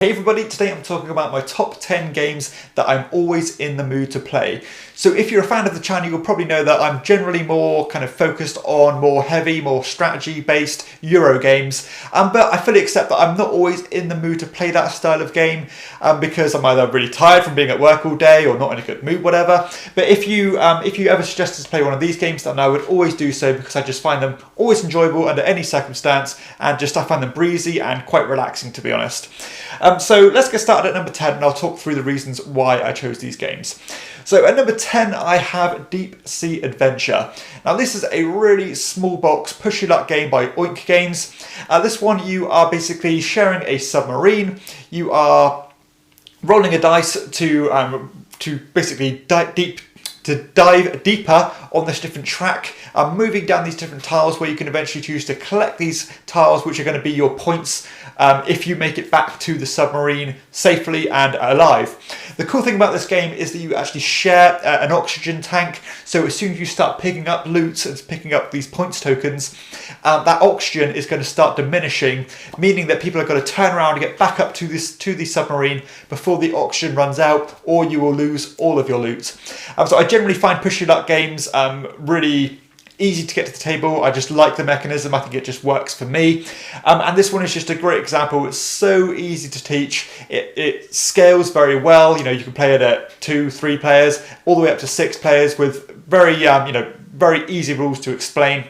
Hey everybody, today I'm talking about my top 10 games that I'm always in the mood to play. So if you're a fan of the channel, you'll probably know that I'm generally more kind of focused on more heavy, more strategy-based Euro games. But I fully accept that I'm not always in the mood to play that style of game because I'm either really tired from being at work all day or not in a good mood, whatever. But if you ever suggested to play one of these games, then I would always do so because I just find them always enjoyable under any circumstance, and I find them breezy and quite relaxing, to be honest. So let's get started at number 10 and I'll talk through the reasons why I chose these games. So at number 10 I have Deep Sea Adventure. Now this is a really small box push your luck game by Oink Games. This one you are basically sharing a submarine. You are rolling a dice to basically dive deeper on this different track, moving down these different tiles where you can eventually choose to collect these tiles, which are going to be your points if you make it back to the submarine safely and alive. The cool thing about this game is that you actually share an oxygen tank, so as soon as you start picking up loot and picking up these points tokens, that oxygen is going to start diminishing, meaning that people are going to turn around and get back up to the submarine before the oxygen runs out, or you will lose all of your loot. So I generally find push your luck games really easy to get to the table. I just like the mechanism. I think it just works for me. And this one is just a great example. It's so easy to teach. It scales very well. You know, you can play it at 2-3 players, all the way up to 6 players with very very easy rules to explain.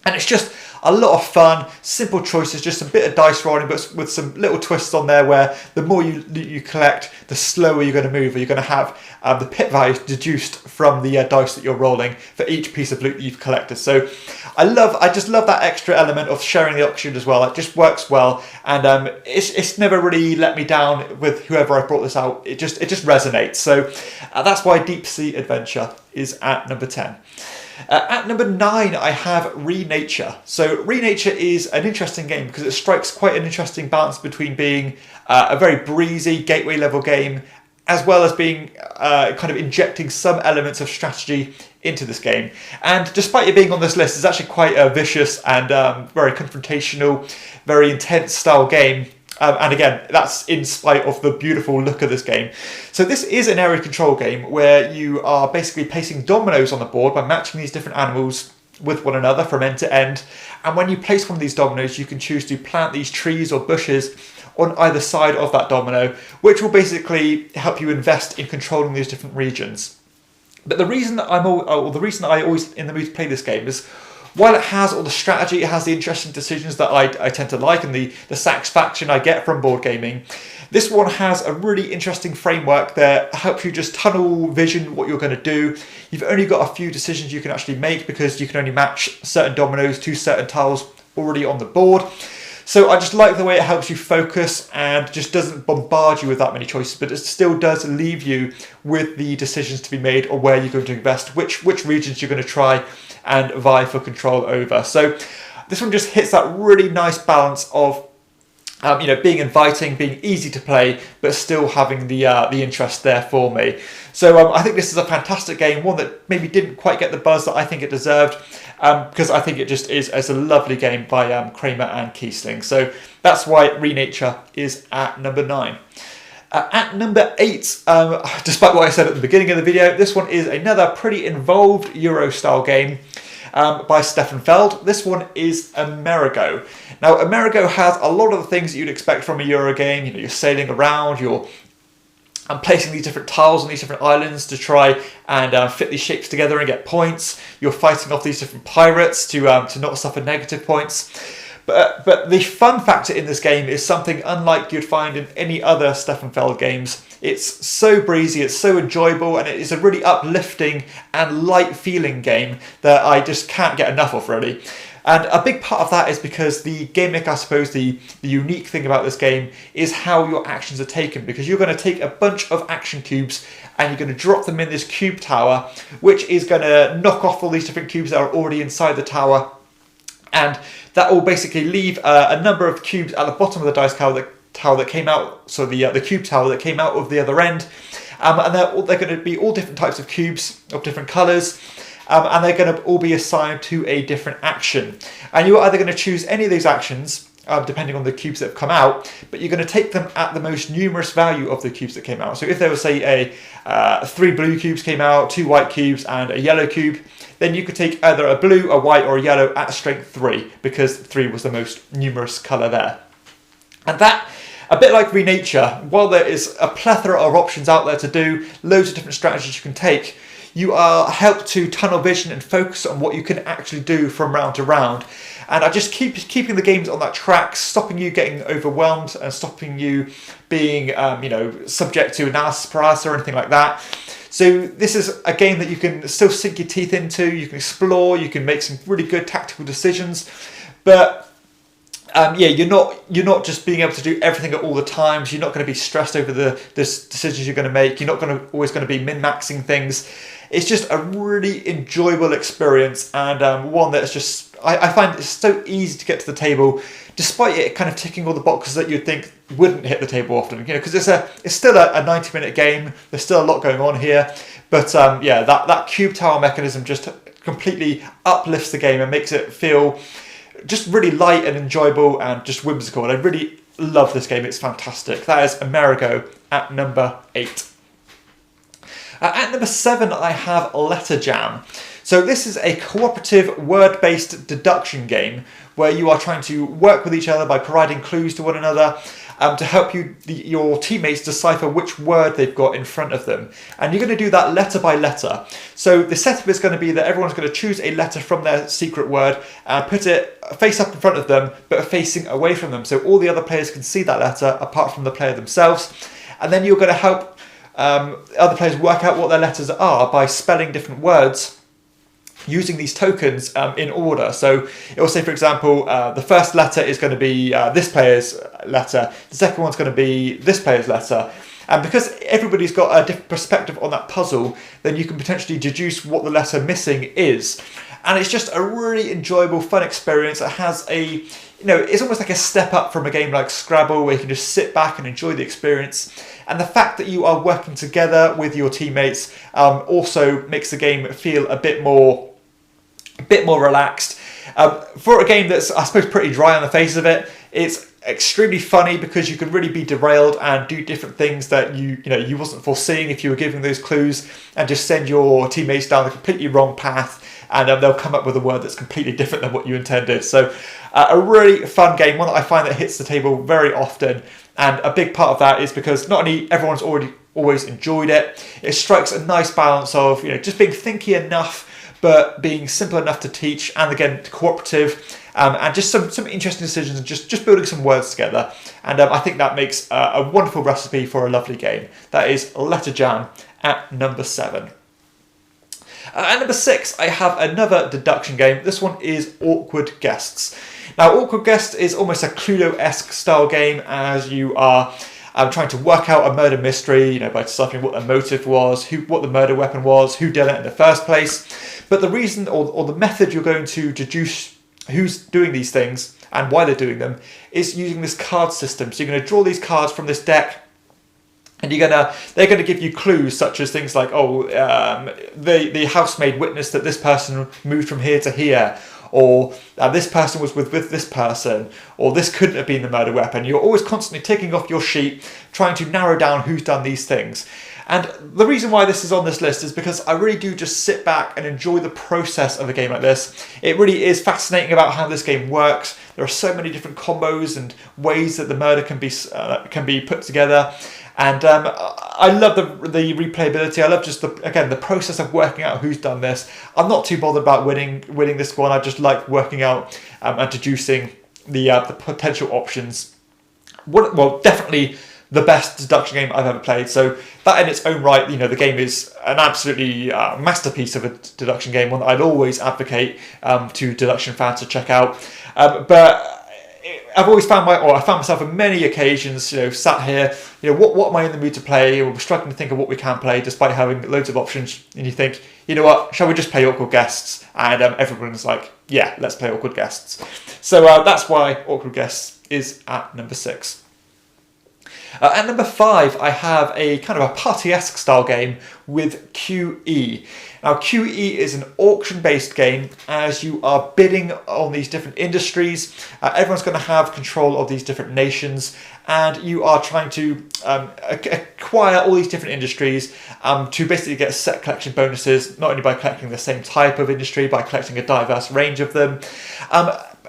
And it's just a lot of fun, simple choices, just a bit of dice rolling, but with some little twists on there where the more you collect, the slower you're going to move, or you're going to have the pit values deduced from the dice that you're rolling for each piece of loot that you've collected. So I just love that extra element of sharing the oxygen as well. It just works well, and it's never really let me down with whoever I brought this out. It just resonates. So that's why Deep Sea Adventure is at number 10. At number 9, I have Renature. So Renature is an interesting game because it strikes quite an interesting balance between being a very breezy gateway level game, as well as being kind of injecting some elements of strategy into this game. And despite it being on this list, it's actually quite a vicious and very confrontational, very intense style game. And again, that's in spite of the beautiful look of this game. So this is an area control game where you are basically placing dominoes on the board by matching these different animals with one another from end to end. And when you place one of these dominoes, you can choose to plant these trees or bushes on either side of that domino, which will basically help you invest in controlling these different regions. But the reason that I always in the mood to play this game is, while it has all the strategy, it has the interesting decisions that I tend to like and the satisfaction I get from board gaming, this one has a really interesting framework that helps you just tunnel vision what you're going to do. You've only got a few decisions you can actually make because you can only match certain dominoes to certain tiles already on the board. So I just like the way it helps you focus and just doesn't bombard you with that many choices, but it still does leave you with the decisions to be made or where you're going to invest, which regions you're going to try and vie for control over. So this one just hits that really nice balance of being inviting, being easy to play, but still having the interest there for me. So I think this is a fantastic game, one that maybe didn't quite get the buzz that I think it deserved, because I think it just is as a lovely game by Kramer and Kiesling. So that's why Renature is at number 9. At number 8, despite what I said at the beginning of the video, this one is another pretty involved Euro-style game by Stefan Feld. This one is Amerigo. Now, Amerigo has a lot of the things that you'd expect from a Euro game. You know, you're sailing around, you're placing these different tiles on these different islands to try and fit these shapes together and get points. You're fighting off these different pirates to not suffer negative points. But the fun factor in this game is something unlike you'd find in any other Stefan Feld games. It's so breezy, it's so enjoyable, and it is a really uplifting and light feeling game that I just can't get enough of, really. And a big part of that is because the gimmick, I suppose, the unique thing about this game is how your actions are taken, because you're going to take a bunch of action cubes and you're going to drop them in this cube tower, which is going to knock off all these different cubes that are already inside the tower. And that will basically leave a number of cubes at the bottom of the dice tower that came out, so the cube tower that came out of the other end. And they're going to be all different types of cubes of different colours. And they're going to all be assigned to a different action. And you're either going to choose any of these actions depending on the cubes that have come out, but you're going to take them at the most numerous value of the cubes that came out. So if there was, say, 3 blue cubes came out, 2 white cubes, and a yellow cube, then you could take either a blue, a white, or a yellow at strength 3, because 3 was the most numerous colour there. And that, a bit like Renature, while there is a plethora of options out there to do, loads of different strategies you can take, you are helped to tunnel vision and focus on what you can actually do from round to round. And I just keeping the games on that track, stopping you getting overwhelmed and stopping you being, subject to analysis paralysis or anything like that. So this is a game that you can still sink your teeth into, you can explore, you can make some really good tactical decisions, but you're not just being able to do everything at all the times. You're not going to be stressed over the decisions you're going to make. You're not always going to be min-maxing things. It's just a really enjoyable experience, and one that's just, I find it's so easy to get to the table, despite it kind of ticking all the boxes that you'd think wouldn't hit the table often. Because it's still a 90-minute game. There's still a lot going on here, but that cube tower mechanism just completely uplifts the game and makes it feel just really light and enjoyable and just whimsical. And I really love this game. It's fantastic. That is Amerigo at number 8. At number 7, I have Letter Jam. So this is a cooperative word-based deduction game where you are trying to work with each other by providing clues to one another to help your teammates decipher which word they've got in front of them. And you're going to do that letter by letter. So the setup is going to be that everyone's going to choose a letter from their secret word and put it face up in front of them, but facing away from them. So all the other players can see that letter apart from the player themselves. And then you're going to help other players work out what their letters are by spelling different words using these tokens in order. So it will say, for example, the first letter is going to be this player's letter, the second one's going to be this player's letter. And because everybody's got a different perspective on that puzzle, then you can potentially deduce what the letter missing is. And it's just a really enjoyable, fun experience. It has it's almost like a step up from a game like Scrabble, where you can just sit back and enjoy the experience. And the fact that you are working together with your teammates also makes the game feel a bit more relaxed. For a game that's, I suppose, pretty dry on the face of it, it's extremely funny because you can really be derailed and do different things that you wasn't foreseeing if you were giving those clues, and just send your teammates down the completely wrong path, and they'll come up with a word that's completely different than what you intended. So a really fun game, one that I find that hits the table very often. And a big part of that is because not only everyone's always enjoyed it, it strikes a nice balance of just being thinky enough, but being simple enough to teach, and again cooperative, and just some interesting decisions, and just building some words together. And I think that makes a wonderful recipe for a lovely game. That is Letter Jam at number 7. At number 6, I have another deduction game. This one is Awkward Guests. Now, Awkward Guests is almost a Cluedo-esque style game, as you are trying to work out a murder mystery, by deciphering what the motive was, what the murder weapon was, who did it in the first place. But the reason or the method you're going to deduce who's doing these things and why they're doing them is using this card system. So you're going to draw these cards from this deck, and they're going to give you clues such as things like, the housemaid witnessed that this person moved from here to here, or this person was with this person, or this couldn't have been the murder weapon. You're always constantly ticking off your sheet, trying to narrow down who's done these things. And the reason why this is on this list is because I really do just sit back and enjoy the process of a game like this. It really is fascinating about how this game works. There are so many different combos and ways that the murder can be put together. And I love the replayability. I love just the process of working out who's done this. I'm not too bothered about winning this one. I just like working out and deducing the potential options. Definitely the best deduction game I've ever played. So that in its own right, the game is an absolutely masterpiece of a deduction game, one that I'd always advocate to deduction fans to check out. But I've always I found myself on many occasions, sat here, what am I in the mood to play? We're struggling to think of what we can play despite having loads of options. And you think, what, shall we just play Awkward Guests? And everyone's like, yeah, let's play Awkward Guests. So that's why Awkward Guests is at number 6. At number 5, I have a kind of a party-esque style game with QE. Now, QE is an auction-based game as you are bidding on these different industries. Everyone's going to have control of these different nations, and you are trying to acquire all these different industries to basically get set collection bonuses, not only by collecting the same type of industry, by collecting a diverse range of them.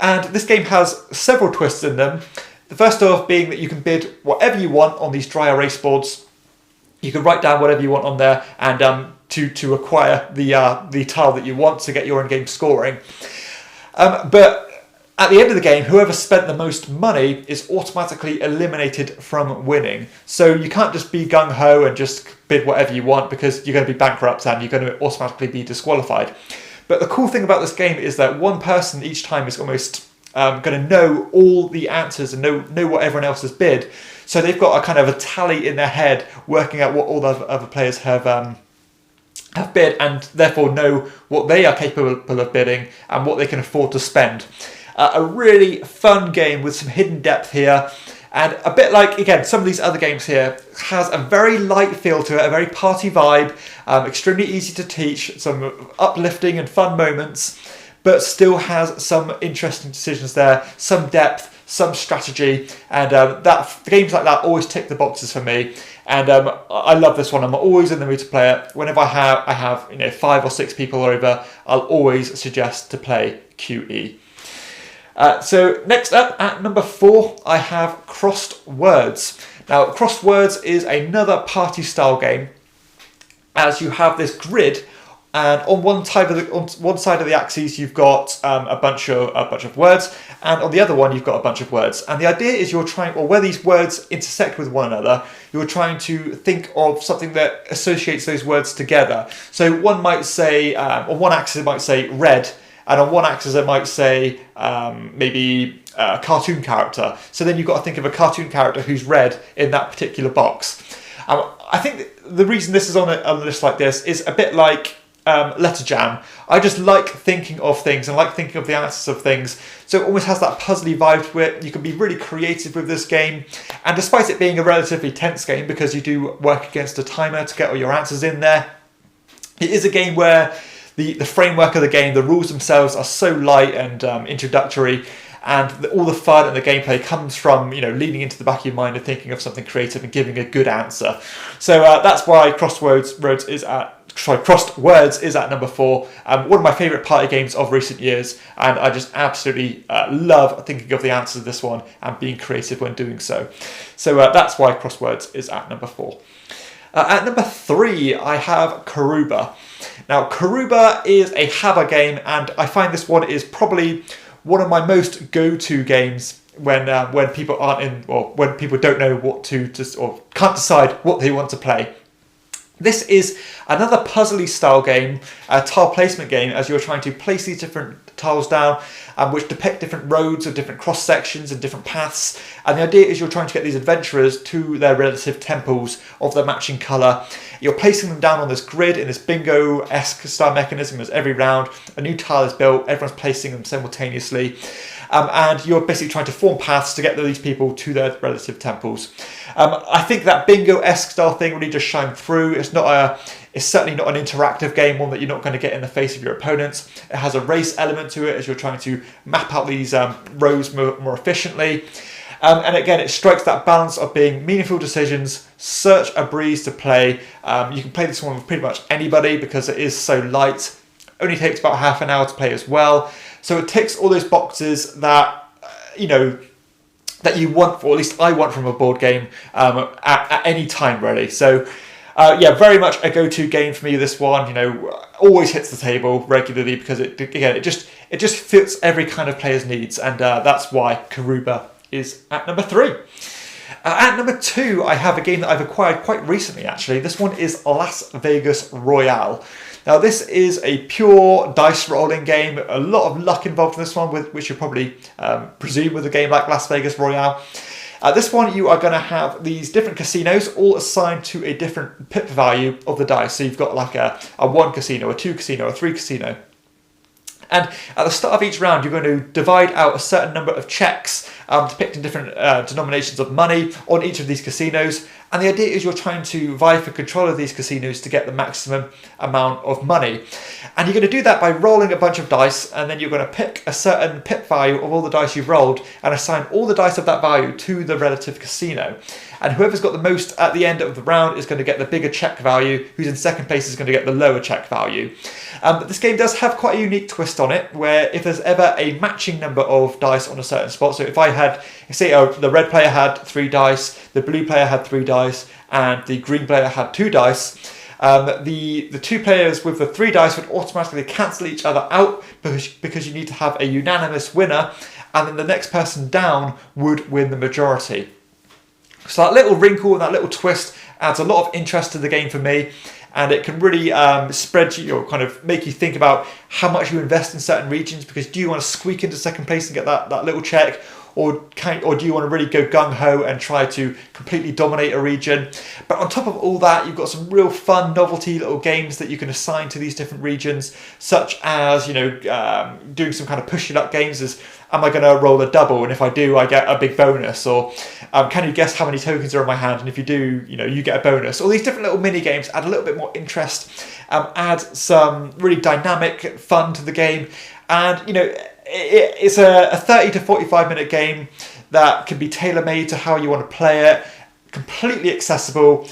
And this game has several twists in them. The first off being that you can bid whatever you want on these dry erase boards. You can write down whatever you want on there and to acquire the tile that you want to get your in-game scoring. But at the end of the game, whoever spent the most money is automatically eliminated from winning. So you can't just be gung-ho and just bid whatever you want, because you're going to be bankrupt and you're going to automatically be disqualified. But the cool thing about this game is that one person each time is almost going to know all the answers and know what everyone else has bid. So they've got a kind of a tally in their head, working out what all the other players have bid, and therefore know what they are capable of bidding and what they can afford to spend. A really fun game with some hidden depth here, and a bit like, again, some of these other games here, has a very light feel to it, a very party vibe, extremely easy to teach, some uplifting and fun moments, but still has some interesting decisions there, some depth, some strategy, and games like that always tick the boxes for me. And I love this one. I'm always in the mood to play it. Whenever I have 5 or 6 people over, I'll always suggest to play QE. So next up at number 4, I have Crossed Words. Now, Crossed Words is another party style game, as you have this grid, and on one side of the axis you've got a bunch of words, and on the other one you've got a bunch of words. And the idea is you're trying, or where these words intersect with one another, you're trying to think of something that associates those words together. So one might say, on one axis it might say red, and on one axis it might say maybe a cartoon character. So then you've got to think of a cartoon character who's red in that particular box. I think the reason this is on a list like this is a bit like Letter Jam. I just like thinking of things and like thinking of the answers of things. So it almost has that puzzly vibe to it. You can be really creative with this game. And despite it being a relatively tense game, because you do work against a timer to get all your answers in there, it is a game where the framework of the game, the rules themselves are so light and introductory, and all the fun and the gameplay comes from leaning into the back of your mind and thinking of something creative and giving a good answer. So that's why Crossed Words is at number 4. One of my favourite party games of recent years, and I just absolutely love thinking of the answers of this one and being creative when doing so. So that's why Crossed Words is at number 4. At number 3, I have Karuba. Now, Karuba is a Habba game, and I find this one is probably one of my most go-to games when people aren't in, or when people don't know what to or can't decide what they want to play. This is another puzzly style game, a tile placement game, as you're trying to place these different tiles down, which depict different roads or different cross sections and different paths. And the idea is you're trying to get these adventurers to their relative temples of their matching colour. You're placing them down on this grid in this bingo-esque style mechanism. As every round a new tile is built, everyone's placing them simultaneously. And you're basically trying to form paths to get these people to their relative temples. I think that bingo-esque style thing really just shined through. It's certainly not an interactive game, one that you're not going to get in the face of your opponents. It has a race element to it as you're trying to map out these rows more efficiently. And again, it strikes that balance of being meaningful decisions, such a breeze to play. You can play this one with pretty much anybody because it is so light. Only takes about half an hour to play as well. So it ticks all those boxes that, that you want, or at least I want from a board game at any time, really. So, very much a go-to game for me, this one. Always hits the table regularly because it just fits every kind of player's needs, and that's why Karuba is at number 3. At number 2, I have a game that I've acquired quite recently, actually. This one is Las Vegas Royale. Now, this is a pure dice rolling game. A lot of luck involved in this one, which you probably presume with a game like Las Vegas Royale. This one, you are going to have these different casinos all assigned to a different pip value of the dice. So you've got like a 1 casino, a 2 casino, a 3 casino. And at the start of each round, you're going to divide out a certain number of checks depicting different denominations of money on each of these casinos. And the idea is you're trying to vie for control of these casinos to get the maximum amount of money. And you're going to do that by rolling a bunch of dice, and then you're going to pick a certain pip value of all the dice you've rolled and assign all the dice of that value to the relative casino. And whoever's got the most at the end of the round is going to get the bigger check value. Who's in second place is going to get the lower check value. But this game does have quite a unique twist on it, where if there's ever a matching number of dice on a certain spot, so if I had, say, the red player had 3 dice, the blue player had 3 dice, and the green player had 2 dice, the 2 players with the 3 dice would automatically cancel each other out because you need to have a unanimous winner, and then the next person down would win the majority. So that little wrinkle and that little twist adds a lot of interest to the game for me, and it can really spread you, or kind of make you think about how much you invest in certain regions, because do you want to squeak into second place and get that little check, or do you want to really go gung-ho and try to completely dominate a region? But on top of all that, you've got some real fun novelty little games that you can assign to these different regions, such as, doing some kind of push your luck games as, am I going to roll a double, and if I do, I get a big bonus, or can you guess how many tokens are in my hand, and if you do, you get a bonus. All these different little mini games add a little bit more interest, add some really dynamic fun to the game, and it's a 30 to 45 minute game that can be tailor-made to how you want to play it, completely accessible,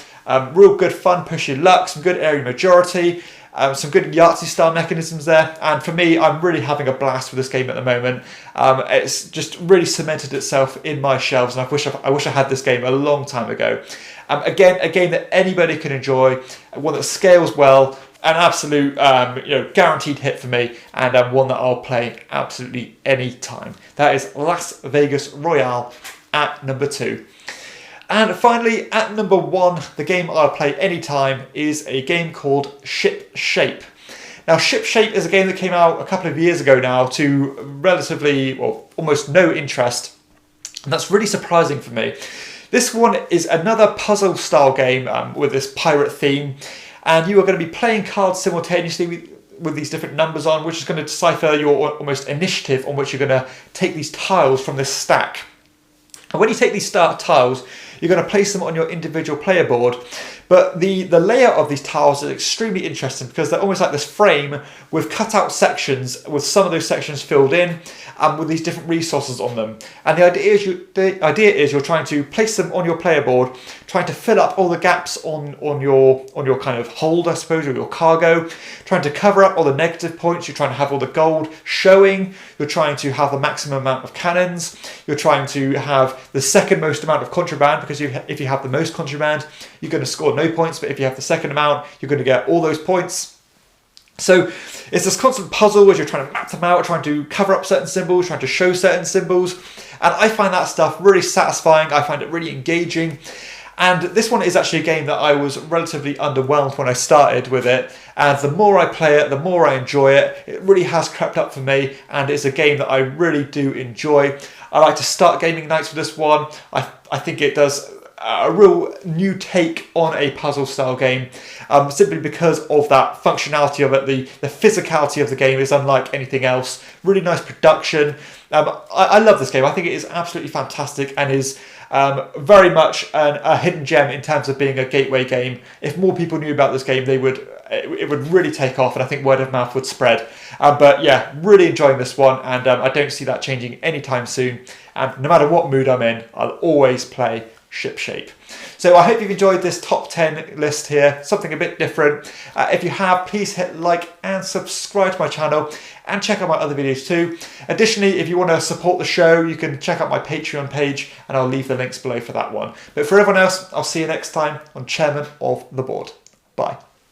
real good fun push your luck, some good area majority, some good Yahtzee style mechanisms there, and for me, I'm really having a blast with this game at the moment. It's just really cemented itself in my shelves, and I wish I had this game a long time ago. Again, a game that anybody can enjoy, one that scales well, an absolute guaranteed hit for me, and one that I'll play absolutely any time. That is Las Vegas Royale at number 2. And finally, at number 1, the game I'll play anytime is a game called Ship Shape. Now, Ship Shape is a game that came out a couple of years ago now to relatively, well, almost no interest. And that's really surprising for me. This one is another puzzle style game with this pirate theme. And you are going to be playing cards simultaneously with these different numbers on, which is going to decipher your almost initiative on which you're going to take these tiles from this stack. And when you take these tiles, you're going to place them on your individual player board. But the layout of these tiles is extremely interesting because they're almost like this frame with cut out sections, with some of those sections filled in, with these different resources on them. And the idea is you're trying to place them on your player board, trying to fill up all the gaps on your kind of hold, I suppose, or your cargo, trying to cover up all the negative points. You're trying to have all the gold showing. You're trying to have the maximum amount of cannons. You're trying to have the second most amount of contraband, because if you have the most contraband, you're going to score no points, but if you have the second amount, you're going to get all those points. So it's this constant puzzle as you're trying to map them out, trying to cover up certain symbols, trying to show certain symbols. And I find that stuff really satisfying. I find it really engaging. And this one is actually a game that I was relatively underwhelmed when I started with it. And the more I play it, the more I enjoy it. It really has crept up for me. And it's a game that I really do enjoy. I like to start gaming nights with this one. I think it does a real new take on a puzzle style game, simply because of that functionality of it. The physicality of the game is unlike anything else. Really nice production. I love this game. I think it is absolutely fantastic and is very much a hidden gem in terms of being a gateway game. If more people knew about this game, it would really take off, and I think word of mouth would spread. But yeah, really enjoying this one, and I don't see that changing anytime soon. And no matter what mood I'm in, I'll always play Ship Shape. So I hope you've enjoyed this top 10 list here, something a bit different. If you have, please hit like and subscribe to my channel, and check out my other videos too. Additionally, if you want to support the show, you can check out my Patreon page, and I'll leave the links below for that one. But for everyone else, I'll see you next time on Chairman of the Board. Bye.